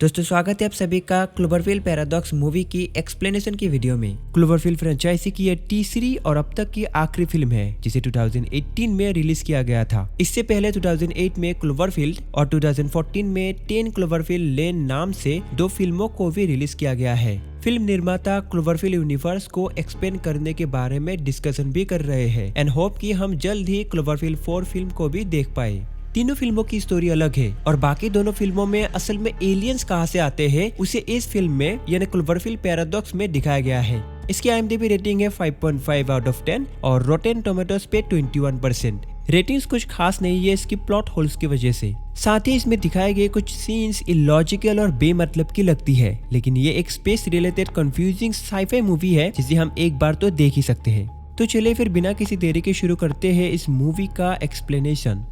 दोस्तों स्वागत है आप सभी का क्लोवरफील्ड पैराडॉक्स मूवी की एक्सप्लेनेशन की वीडियो में। क्लोवरफील्ड फ्रेंचाइजी की यह तीसरी और अब तक की आखिरी फिल्म है जिसे 2018 में रिलीज किया गया था। इससे पहले 2008 में क्लोवरफील्ड और 2014 में 10 क्लोवरफील्ड लेन नाम से दो फिल्मों को भी रिलीज किया गया है। फिल्म निर्माता क्लोवरफील्ड यूनिवर्स को एक्सपेंड करने के बारे में डिस्कशन भी कर रहे हैं एंड होप कि हम जल्द ही क्लोवरफील्ड 4 फिल्म को भी देख पाए। तीनों फिल्मों की स्टोरी अलग है और बाकी दोनों फिल्मों में असल में एलियंस कहां से आते हैं उसे इस फिल्म में यानी क्लोवरफील्ड पैराडॉक्स में दिखाया गया है। इसकी IMDb रेटिंग है 5.5 आउट ऑफ 10 और रोटेन टोमेटोज पे 21%। रेटिंग्स कुछ खास नहीं है इसकी प्लॉट होल्स की वजह से। साथ ही इसमें दिखाए गए कुछ सीन्स इलॉजिकल और बेमतलब की लगती है, लेकिन ये एक space related confusing scifi movie है जिसे हम एक बार तो देख ही सकते हैं। तो चलिए फिर बिना किसी देरी के शुरू करते हैं इस मूवी का एक्सप्लेनेशन।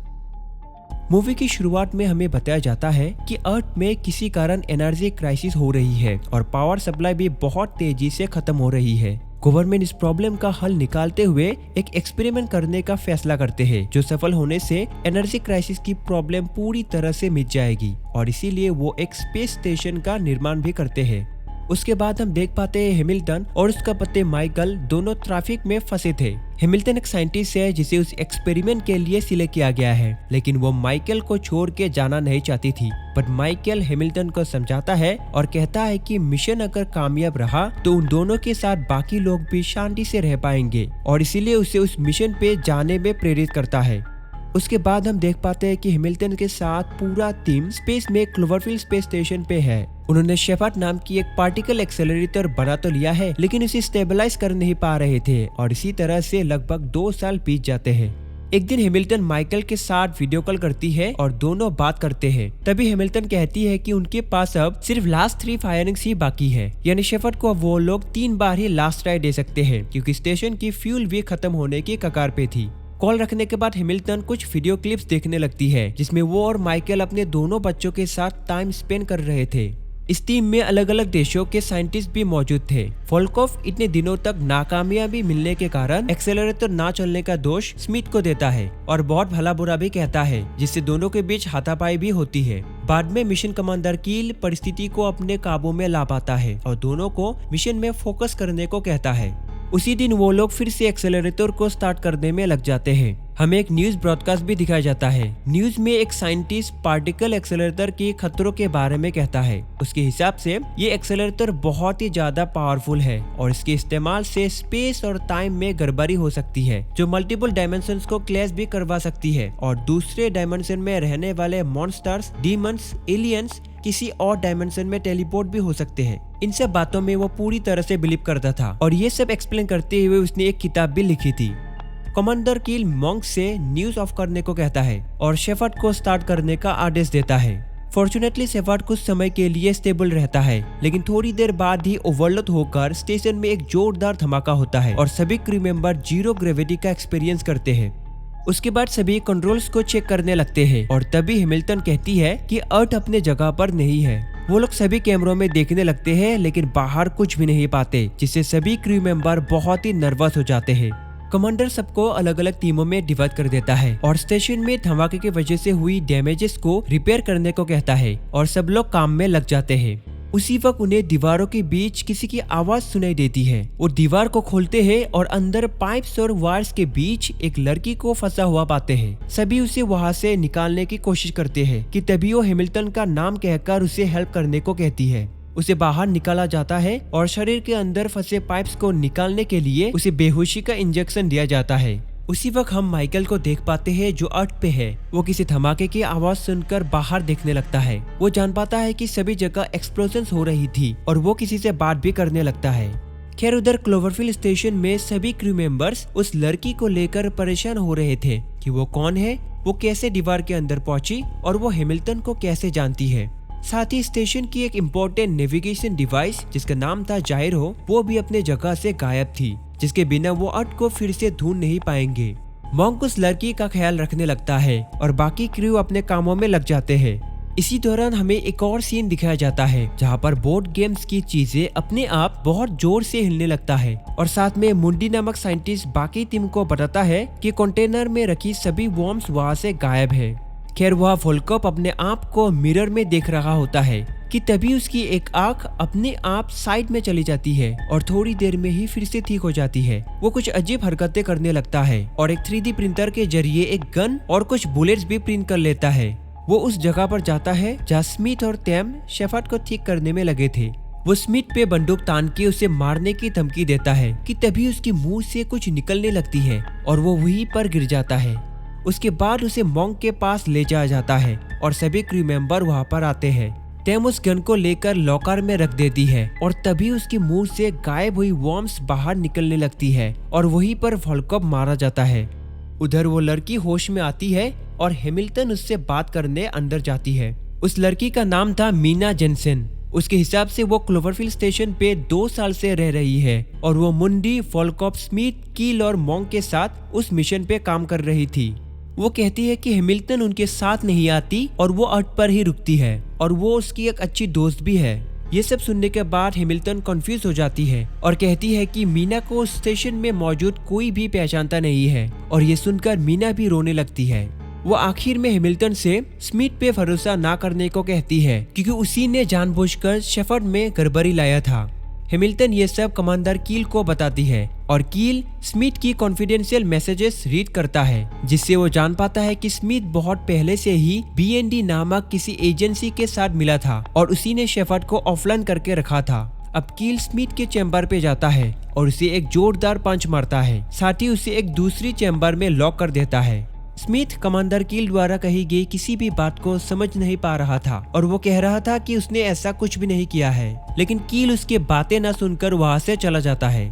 मूवी की शुरुआत में हमें बताया जाता है कि अर्थ में किसी कारण एनर्जी क्राइसिस हो रही है और पावर सप्लाई भी बहुत तेजी से खत्म हो रही है। गवर्नमेंट इस प्रॉब्लम का हल निकालते हुए एक एक्सपेरिमेंट करने का फैसला करते हैं जो सफल होने से एनर्जी क्राइसिस की प्रॉब्लम पूरी तरह से मिट जाएगी और इसीलिए वो एक स्पेस स्टेशन का निर्माण भी करते हैं। उसके बाद हम देख पाते हैं हैमिल्टन और उसका पति माइकल दोनों ट्रैफिक में फंसे थे। हैमिल्टन एक साइंटिस्ट है जिसे उस एक्सपेरिमेंट के लिए सिलेक्ट किया गया है, लेकिन वो माइकल को छोड़ के जाना नहीं चाहती थी। बट माइकल हैमिल्टन को समझाता है और कहता है कि मिशन अगर कामयाब रहा तो उन दोनों के साथ बाकी लोग भी शांति से रह पाएंगे और इसीलिए उसे उस मिशन पे जाने में प्रेरित करता है। उसके बाद हम देख पाते हैं कि हैमिल्टन के साथ पूरा टीम स्पेस में क्लोवरफील्ड स्पेस स्टेशन पे है। उन्होंने शेफर्ड नाम की एक पार्टिकल एक्सेलरेटर बना तो लिया है लेकिन उसे स्टेबलाइज कर नहीं पा रहे थे और इसी तरह से लगभग 2 साल बीत जाते हैं। एक दिन हैमिल्टन माइकल के साथ वीडियो कॉल करती है और दोनों बात करते हैं। तभी हैमिल्टन कहती है कि उनके पास अब सिर्फ लास्ट 3 फायरिंग्स ही बाकी है, यानी शेफर्ड को अब वो लोग 3 बार ही लास्ट ट्राई दे सकते हैं क्योंकि स्टेशन की फ्यूल भी खत्म होने की कगार पे थी। कॉल रखने के बाद हैमिल्टन कुछ वीडियो क्लिप्स देखने लगती है जिसमें वो और माइकल अपने दोनों बच्चों के साथ टाइम स्पेंड कर रहे थे। इस टीम में अलग अलग देशों के साइंटिस्ट भी मौजूद थे। वोल्कोव इतने दिनों तक नाकामयाबी मिलने के कारण एक्सेलरेटर ना चलने का दोष स्मिथ को देता है और बहुत भला बुरा भी कहता है, जिससे दोनों के बीच हाथापाई भी होती है। बाद में मिशन कमांडर कील परिस्थिति को अपने काबू में ला पाता है और दोनों को मिशन में फोकस करने को कहता है। उसी दिन वो लोग फिर से एक्सेलरेटर को स्टार्ट करने में लग जाते हैं। हमें एक न्यूज ब्रॉडकास्ट भी दिखाया जाता है। न्यूज में एक साइंटिस्ट पार्टिकल एक्सेलरेटर के खतरों के बारे में कहता है। उसके हिसाब से ये एक्सेलरेटर बहुत ही ज्यादा पावरफुल है और इसके इस्तेमाल से स्पेस और टाइम में गड़बड़ी हो सकती है जो मल्टीपल डायमेंशंस को क्लैश भी करवा सकती है और दूसरे डायमेंशन में रहने वाले मॉन्स्टर्स, डीमंस, एलियंस किसी और डायमेंशन में टेलीपोर्ट भी हो सकते हैं। इन सब बातों में वो पूरी तरह से बिलीव करता था और ये सब एक्सप्लेन करते हुए उसने एक किताब भी लिखी थी। कमांडर कील मॉन्क से न्यूज ऑफ करने को कहता है और शेफर्ड को स्टार्ट करने का आदेश देता है। फॉर्चुनेटली शेफर्ड कुछ समय के लिए स्टेबल रहता है, लेकिन थोड़ी देर बाद ही ओवरलोड होकर स्टेशन में एक जोरदार धमाका होता है और सभी क्रू मेंबर जीरो ग्रेविटी का एक्सपीरियंस करते हैं। उसके बाद सभी कंट्रोल्स को चेक करने लगते हैं और तभी हैमिल्टन कहती है कि अर्थ अपने जगह पर नहीं है। वो लोग सभी कैमरों में देखने लगते हैं लेकिन बाहर कुछ भी नहीं पाते, जिससे सभी क्रू मेंबर बहुत ही नर्वस हो जाते हैं। कमांडर सबको अलग अलग टीमों में डिवाइड कर देता है और स्टेशन में धमाके की वजह से हुई डैमेजेस को रिपेयर करने को कहता है और सब लोग काम में लग जाते हैं। उसी वक्त उन्हें दीवारों के बीच किसी की आवाज सुनाई देती है। वो दीवार को खोलते हैं और अंदर पाइप्स और वायर्स के बीच एक लड़की को फंसा हुआ पाते हैं। सभी उसे वहां से निकालने की कोशिश करते हैं कि तभी वो हैमिल्टन का नाम कहकर उसे हेल्प करने को कहती है। उसे बाहर निकाला जाता है और शरीर के अंदर फंसे पाइप्स को निकालने के लिए उसे बेहोशी का इंजेक्शन दिया जाता है। उसी वक्त हम माइकल को देख पाते हैं जो अर्थ पे है। वो किसी धमाके की आवाज सुनकर बाहर देखने लगता है। वो जान पाता है कि सभी जगह एक्सप्लोजन्स हो रही थी और वो किसी से बात भी करने लगता है। खैर उधर क्लोवरफील्ड स्टेशन में सभी क्रू मेंबर्स उस लड़की को लेकर परेशान हो रहे थे कि वो कौन है, वो कैसे दीवार के अंदर पहुंची और वो हैमिल्टन को कैसे जानती है। साथ ही स्टेशन की एक इम्पोर्टेंट नेविगेशन डिवाइस जिसका नाम था जायरो, वो भी अपने जगह से गायब थी, जिसके बिना वो अर्थ को फिर से ढूंढ नहीं पाएंगे। मॉन्क उस लड़की का ख्याल रखने लगता है और बाकी क्रू अपने कामों में लग जाते हैं। इसी दौरान हमें एक और सीन दिखाया जाता है जहाँ पर बोर्ड गेम्स की चीजें अपने आप बहुत जोर से हिलने लगता है और साथ में मुंडी नामक साइंटिस्ट बाकी टीम को बताता है कि कंटेनर में रखी सभी वॉर्म्स वहाँ से गायब है। खैर वह वोल्कोप अपने आप को मिरर में देख रहा होता है कि तभी उसकी एक आंख अपने आप साइड में चली जाती है और थोड़ी देर में ही फिर से ठीक हो जाती है। वो कुछ अजीब हरकतें करने लगता है और एक 3D प्रिंटर के जरिए एक गन और कुछ बुलेट्स भी प्रिंट कर लेता है। वो उस जगह पर जाता है जहाँ स्मिथ और टेम शेफर्ड को ठीक करने में लगे थे। वो स्मिथ पे बंदूक तान के उसे मारने की धमकी देता है कि तभी उसके मुंह से कुछ निकलने लगती है और वो वहीं पर गिर जाता है। उसके बाद उसे मॉन्क के पास ले जाया जाता है और सभी क्रू मेंबर वहाँ पर आते हैं। टेम उस गन को लेकर लॉकर में रख देती है और तभी उसके मुंह से गायब हुई वॉर्म्स बाहर निकलने लगती है और वहीं पर वोल्कोप मारा जाता है। उधर वो लड़की होश में आती है और हैमिल्टन उससे बात करने अंदर जाती है। उस लड़की का नाम था मीना जेनसेन। उसके हिसाब से वो क्लोवरफील्ड स्टेशन पे 2 साल से रह रही है और वो मुंडी, वोल्कोप, स्मिथ, कील और मॉन्क के साथ उस मिशन पे काम कर रही थी। वो कहती है कि हैमिल्टन उनके साथ नहीं आती और वो अर्थ पर ही रुकती है और वो उसकी एक अच्छी दोस्त भी है। ये सब सुनने के बाद हैमिल्टन कंफ्यूज हो जाती है और कहती है कि मीना को स्टेशन में मौजूद कोई भी पहचानता नहीं है और ये सुनकर मीना भी रोने लगती है। वो आखिर में हैमिल्टन से स्मिथ पे भरोसा ना करने को कहती है क्योंकि उसी ने जानबूझकर शेफर्ड में गड़बड़ी लाया था। हैमिल्टन ये सब कमांडर कील को बताती है और कील स्मिथ की कॉन्फिडेंशियल मैसेजेस रीड करता है, जिससे वो जान पाता है कि स्मिथ बहुत पहले से ही BND नामक किसी एजेंसी के साथ मिला था और उसी ने शेफर्ड को ऑफलाइन करके रखा था। अब कील स्मिथ के चैम्बर पे जाता है और उसे एक जोरदार पंच मारता है, साथ ही उसे एक दूसरी चैम्बर में लॉक कर देता है। स्मिथ कमांडर कील द्वारा कही गई किसी भी बात को समझ नहीं पा रहा था और वो कह रहा था कि उसने ऐसा कुछ भी नहीं किया है, लेकिन कील उसके बातें न सुनकर वहां से चला जाता है।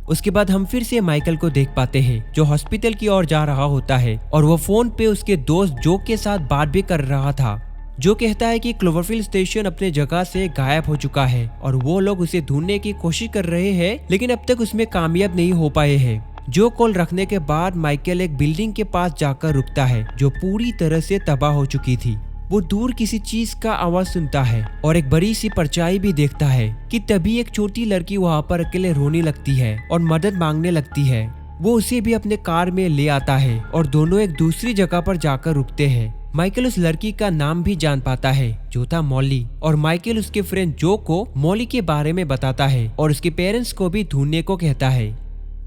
उसके बाद हम फिर से माइकल को देख पाते हैं जो हॉस्पिटल की ओर जा रहा होता है और वो फोन पे उसके दोस्त जो के साथ बात भी कर रहा था। जो कहता है कि क्लोवरफील्ड स्टेशन अपने जगह से गायब हो चुका है और वो लोग उसे ढूंढने की कोशिश कर रहे हैं, लेकिन अब तक उसमें कामयाब नहीं हो पाए हैं। जो कॉल रखने के बाद माइकल एक बिल्डिंग के पास जाकर रुकता है जो पूरी तरह से तबाह हो चुकी थी। वो दूर किसी चीज का आवाज सुनता है और एक बड़ी सी परछाई भी देखता है कि तभी एक छोटी लड़की वहाँ पर अकेले रोने लगती है और मदद मांगने लगती है। वो उसे भी अपने कार में ले आता है और दोनों एक दूसरी जगह पर जाकर रुकते हैं। माइकल उस लड़की का नाम भी जान पाता है जो था मॉली, और माइकल उसके फ्रेंड जो को मॉली के बारे में बताता है और उसके पेरेंट्स को भी ढूंढने को कहता है।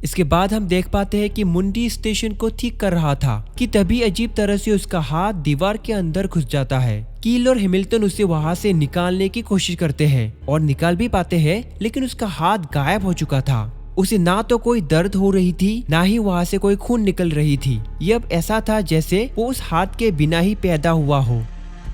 इसके बाद हम देख पाते हैं कि मुंडी स्टेशन को ठीक कर रहा था कि तभी अजीब तरह से उसका हाथ दीवार के अंदर घुस जाता है। कील और हैमिल्टन उसे वहां से निकालने की कोशिश करते हैं और निकाल भी पाते हैं, लेकिन उसका हाथ गायब हो चुका था। उसे ना तो कोई दर्द हो रही थी, ना ही वहां से कोई खून निकल रही थी। ये अब ऐसा था जैसे वो उस हाथ के बिना ही पैदा हुआ हो।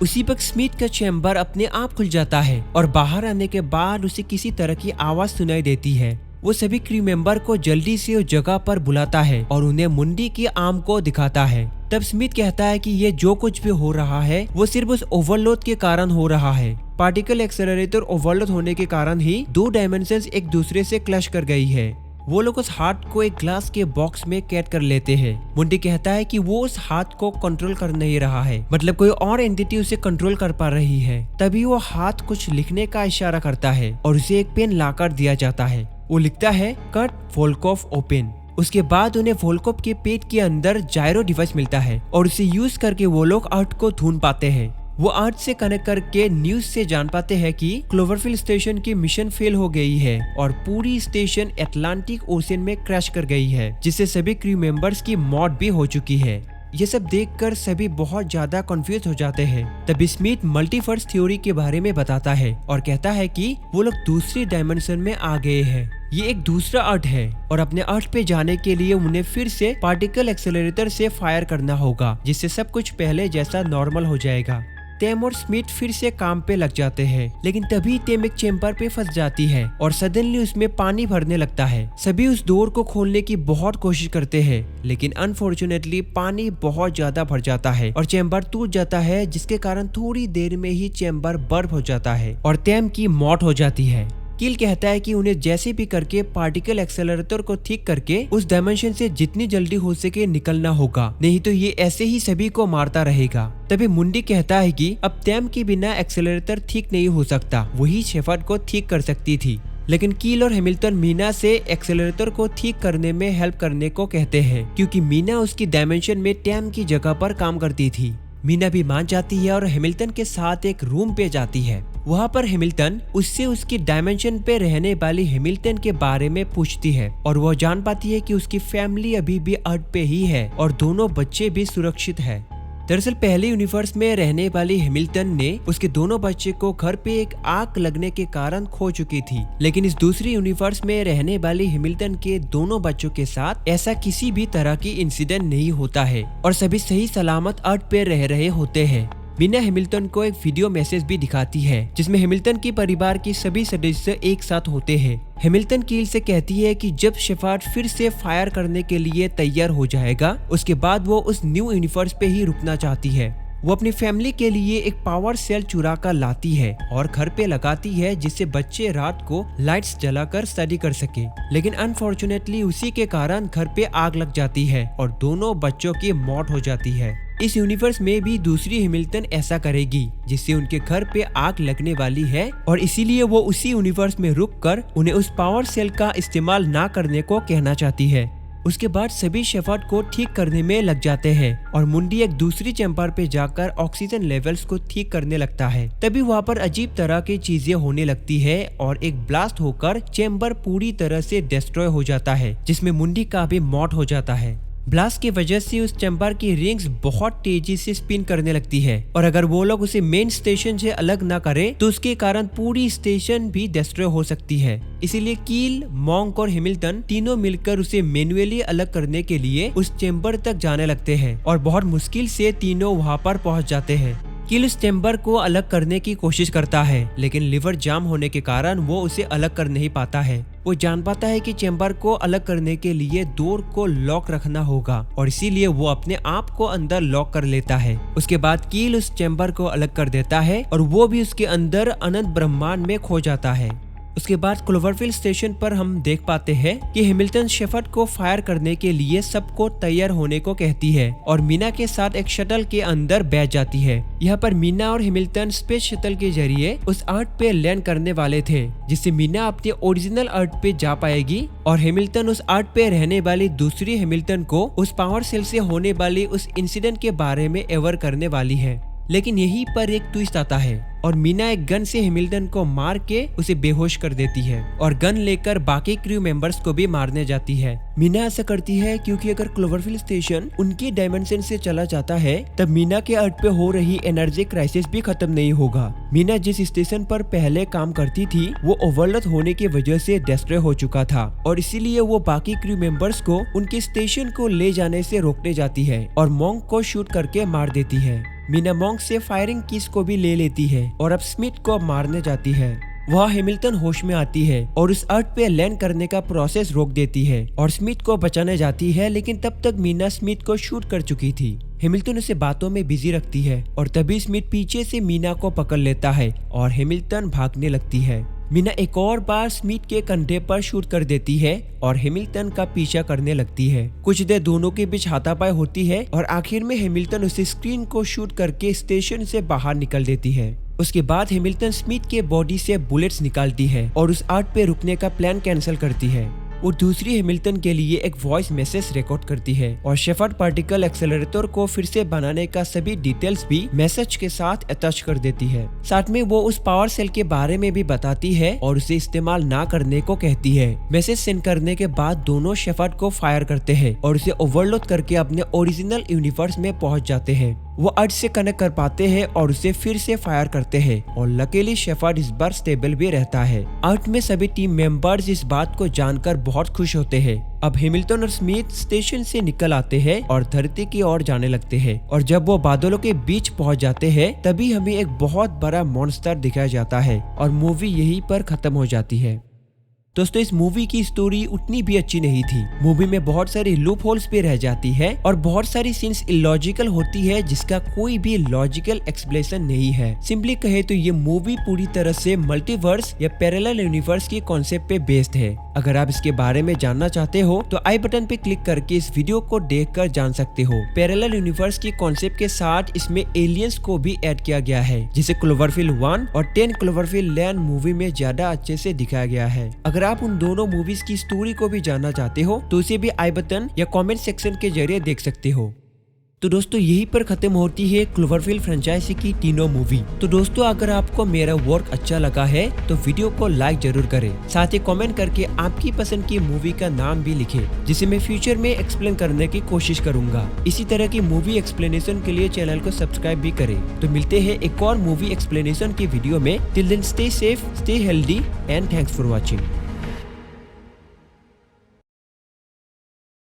उसी वक्त स्मिथ का चैम्बर अपने आप खुल जाता है और बाहर आने के बाद उसे किसी तरह की आवाज सुनाई देती है। वो सभी क्रू मेंबर को जल्दी से उस जगह पर बुलाता है और उन्हें मुंडी की आर्म को दिखाता है। तब स्मिथ कहता है कि ये जो कुछ भी हो रहा है वो सिर्फ उस ओवरलोड के कारण हो रहा है। पार्टिकल एक्सेलरेटर ओवरलोड होने के कारण ही 2 डायमेंशंस एक दूसरे से क्लैश कर गई है। वो लोग उस हाथ को एक ग्लास के बॉक्स में कैद कर लेते हैं। मुंडी कहता है कि वो उस हाथ को कंट्रोल कर नहीं रहा है, मतलब कोई और एंटिटी उसे कंट्रोल कर पा रही है। तभी वो हाथ कुछ लिखने का इशारा करता है और उसे एक पेन लाकर दिया जाता है। वो लिखता है कट वोल्कोप ओपन। उसके बाद उन्हें वोल्कोप के पेट के अंदर जायरो डिवाइस मिलता है और उसे यूज करके वो लोग अर्थ को ढूंढ पाते हैं। वो अर्थ से कनेक्ट करके न्यूज से जान पाते हैं कि क्लोवरफील्ड स्टेशन की मिशन फेल हो गई है और पूरी स्टेशन अटलांटिक ओशन में क्रैश कर गई है, जिससे सभी क्रू मेंबर्स की मौत भी हो चुकी है। ये सब देखकर सभी बहुत ज्यादा कंफ्यूज हो जाते हैं। तभी स्मिथ मल्टीवर्स थ्योरी के बारे में बताता है और कहता है कि वो लोग दूसरी डायमेंशन में आ गए हैं। ये एक दूसरा अर्थ है और अपने अर्थ पे जाने के लिए उन्हें फिर से पार्टिकल एक्सेलरेटर से फायर करना होगा, जिससे सब कुछ पहले जैसा नॉर्मल हो जाएगा। टेम और स्मिथ फिर से काम पे लग जाते हैं, लेकिन तभी टेम एक चेम्बर पे फंस जाती है और सडनली उसमें पानी भरने लगता है। सभी उस डोर को खोलने की बहुत कोशिश करते हैं, लेकिन अनफॉर्चुनेटली पानी बहुत ज्यादा भर जाता है और चेम्बर टूट जाता है, जिसके कारण थोड़ी देर में ही चेम्बर बर्फ हो जाता है और टेम की मौत हो जाती है। कील कहता है कि उन्हें जैसे भी करके पार्टिकल एक्सेलरेटर को ठीक करके उस डायमेंशन से जितनी जल्दी हो सके निकलना होगा, नहीं तो ये ऐसे ही सभी को मारता रहेगा। तभी मुंडी कहता है कि अब टेम के बिना एक्सेलरेटर ठीक नहीं हो सकता, वही शेफर्ड को ठीक कर सकती थी। लेकिन कील और हैमिल्टन मीना से एक्सेलरेटर को ठीक करने में हेल्प करने को कहते हैं, क्योंकि मीना उसकी डायमेंशन में टेम की जगह पर काम करती थी। मीना भी मान जाती है और हैमिल्टन के साथ एक रूम पे जाती है। वहाँ पर हैमिल्टन उससे उसकी डायमेंशन पे रहने वाली हैमिल्टन के बारे में पूछती है और वो जान पाती है कि उसकी फैमिली अभी भी अर्थ पे ही है और दोनों बच्चे भी सुरक्षित है। दरअसल पहले यूनिवर्स में रहने वाली हैमिल्टन ने उसके दोनों बच्चे को घर पे एक आग लगने के कारण खो चुकी थी, लेकिन इस दूसरी यूनिवर्स में रहने वाली हैमिल्टन के दोनों बच्चों के साथ ऐसा किसी भी तरह की इंसिडेंट नहीं होता है और सभी सही सलामत अर्थ पे रह रहे होते हैं। मीना हैमिल्टन को एक वीडियो मैसेज भी दिखाती है जिसमें हैमिल्टन के परिवार के सभी सदस्य एक साथ होते हैं। हैमिल्टन कील से कहती है कि जब शेफार्ड फिर से फायर करने के लिए तैयार हो जाएगा उसके बाद वो उस न्यू यूनिवर्स पे ही रुकना चाहती है। वो अपनी फैमिली के लिए एक पावर सेल चुरा कर लाती है और घर पे लगाती है जिससे बच्चे रात को लाइट्स जलाकर स्टडी कर सके, लेकिन अनफॉर्चुनेटली उसी के कारण घर पे आग लग जाती है और दोनों बच्चों की मौत हो जाती है। इस यूनिवर्स में भी दूसरी हैमिल्टन ऐसा करेगी जिससे उनके घर पे आग लगने वाली है और इसीलिए वो उसी यूनिवर्स में रुककर उन्हें उस पावर सेल का इस्तेमाल ना करने को कहना चाहती है। उसके बाद सभी शेफार्ड को ठीक करने में लग जाते हैं और मुंडी एक दूसरी चैम्बर पे जाकर ऑक्सीजन लेवल्स को ठीक करने लगता है। तभी वहाँ पर अजीब तरह की चीजें होने लगती है और एक ब्लास्ट होकर चैम्बर पूरी तरह से डिस्ट्रॉय हो जाता है जिसमें मुंडी का भी मौत हो जाता है। ब्लास्ट की वजह से उस चैम्बर की रिंग्स बहुत तेजी से स्पिन करने लगती है और अगर वो लोग उसे मेन स्टेशन से अलग ना करें तो उसके कारण पूरी स्टेशन भी डिस्ट्रॉय हो सकती है। इसीलिए कील, मॉन्क और हैमिल्टन तीनों मिलकर उसे मैन्युअली अलग करने के लिए उस चैम्बर तक जाने लगते हैं और बहुत मुश्किल से तीनों वहाँ पर पहुँच जाते हैं। कील उस चैम्बर को अलग करने की कोशिश करता है लेकिन लिवर जाम होने के कारण वो उसे अलग कर नहीं पाता है। वो जान पाता है कि चैम्बर को अलग करने के लिए डोर को लॉक रखना होगा और इसीलिए वो अपने आप को अंदर लॉक कर लेता है। उसके बाद कील उस चैम्बर को अलग कर देता है और वो भी उसके अंदर अनंत ब्रह्मांड में खो जाता है। उसके बाद क्लोवरफील्ड स्टेशन पर हम देख पाते हैं कि हैमिल्टन शेफर्ड को फायर करने के लिए सबको तैयार होने को कहती है और मीना के साथ एक शटल के अंदर बैठ जाती है। यहाँ पर मीना और हैमिल्टन स्पेस शटल के जरिए उस अर्थ पे लैंड करने वाले थे जिससे मीना अपने ओरिजिनल अर्थ पे जा पाएगी और हैमिल्टन उस अर्थ पे रहने वाली दूसरी हैमिल्टन को उस पावर सेल से होने वाली उस इंसिडेंट के बारे में अवेयर करने वाली है। लेकिन यहीं पर एक ट्विस्ट आता है और मीना एक गन से हैमिल्टन को मार के उसे बेहोश कर देती है और गन लेकर बाकी क्रू मेंबर्स को भी मारने जाती है। मीना ऐसा करती है क्योंकि अगर क्लोवरफील्ड स्टेशन उनकी डायमेंशन से चला जाता है तब मीना के अर्थ पे हो रही एनर्जी क्राइसिस भी खत्म नहीं होगा। मीना जिस स्टेशन पर पहले काम करती थी वो ओवरलोड होने की वजह से डिस्ट्रॉय हो चुका था और इसीलिए वो बाकी क्रू मेंबर्स को उनके स्टेशन को ले जाने से रोकने जाती है और मॉन्क को शूट करके मार देती है। मीना मॉन्क से फायरिंग किस को भी ले लेती है और अब स्मिथ को मारने जाती है। वह हैमिल्टन होश में आती है और उस अर्थ पे लैंड करने का प्रोसेस रोक देती है और स्मिथ को बचाने जाती है, लेकिन तब तक मीना स्मिथ को शूट कर चुकी थी। हैमिल्टन उसे बातों में बिजी रखती है और तभी स्मिथ पीछे से मीना को पकड़ लेता है और हैमिल्टन भागने लगती है। मीना एक और बार स्मिथ के कंधे पर शूट कर देती है और हैमिल्टन का पीछा करने लगती है। कुछ देर दोनों के बीच हाथापाई होती है और आखिर में हैमिल्टन उसे स्क्रीन को शूट करके स्टेशन से बाहर निकल देती है। उसके बाद हैमिल्टन स्मिथ के बॉडी से बुलेट्स निकालती है और उस अर्थ पे रुकने का प्लान कैंसिल करती है। वो दूसरी हैमिल्टन के लिए एक वॉइस मैसेज रिकॉर्ड करती है और शेफर्ड पार्टिकल एक्सेलरेटर को फिर से बनाने का सभी डिटेल्स भी मैसेज के साथ अटैच कर देती है। साथ में वो उस पावर सेल के बारे में भी बताती है और उसे इस्तेमाल ना करने को कहती है। मैसेज सेंड करने के बाद दोनों शेफर्ड को फायर करते हैं और उसे ओवरलोड करके अपने ओरिजिनल यूनिवर्स में पहुंच जाते हैं। वो अर्थ से कनेक्ट कर पाते हैं और उसे फिर से फायर करते हैं और लकीली शेफर्ड इस बार स्टेबल भी रहता है। अर्थ में सभी टीम मेंबर्स इस बात को जानकर बहुत खुश होते हैं। अब हैमिल्टन और स्मिथ स्टेशन से निकल आते हैं और धरती की ओर जाने लगते हैं और जब वो बादलों के बीच पहुंच जाते हैं तभी हमें एक बहुत बड़ा मॉन्स्टर दिखाया जाता है और मूवी यहीं पर खत्म हो जाती है। दोस्तों, इस मूवी की स्टोरी उतनी भी अच्छी नहीं थी। मूवी में बहुत सारी लूप होल्स भी रह जाती है और बहुत सारी सीन्स इलॉजिकल होती है जिसका कोई भी लॉजिकल एक्सप्लेनेशन नहीं है। सिंपली कहे तो ये मूवी पूरी तरह से मल्टीवर्स या पैरेलल यूनिवर्स की कॉन्सेप्ट पे बेस्ड है। अगर आप इसके बारे में जानना चाहते हो तो आई बटन पे क्लिक करके इस वीडियो को देखकर जान सकते हो। पैरेलल यूनिवर्स की कॉन्सेप्ट के साथ इसमें एलियंस को भी ऐड किया गया है जिसे क्लोवरफील्ड 1 और 10 क्लोवरफील्ड लैन मूवी में ज्यादा अच्छे से दिखाया गया है। अगर आप उन दोनों मूवीज की स्टोरी को भी जानना चाहते हो तो उसे भी आई बटन या कमेंट सेक्शन के जरिए देख सकते हो। तो दोस्तों यहीं पर खत्म होती है क्लोवरफील्ड फ्रेंचाइजी की तीनों मूवी। तो दोस्तों अगर आपको मेरा वर्क अच्छा लगा है तो वीडियो को लाइक जरूर करें, साथ ही कमेंट करके आपकी पसंद की मूवी का नाम भी लिखें, जिसे मैं फ्यूचर में एक्सप्लेन करने की कोशिश करूंगा। इसी तरह की मूवी एक्सप्लेनेशन के लिए चैनल को सब्सक्राइब भी करें। तो मिलते हैं एक और मूवी एक्सप्लेनेशन की वीडियो में। Till then stay safe, stay healthy and thanks for watching.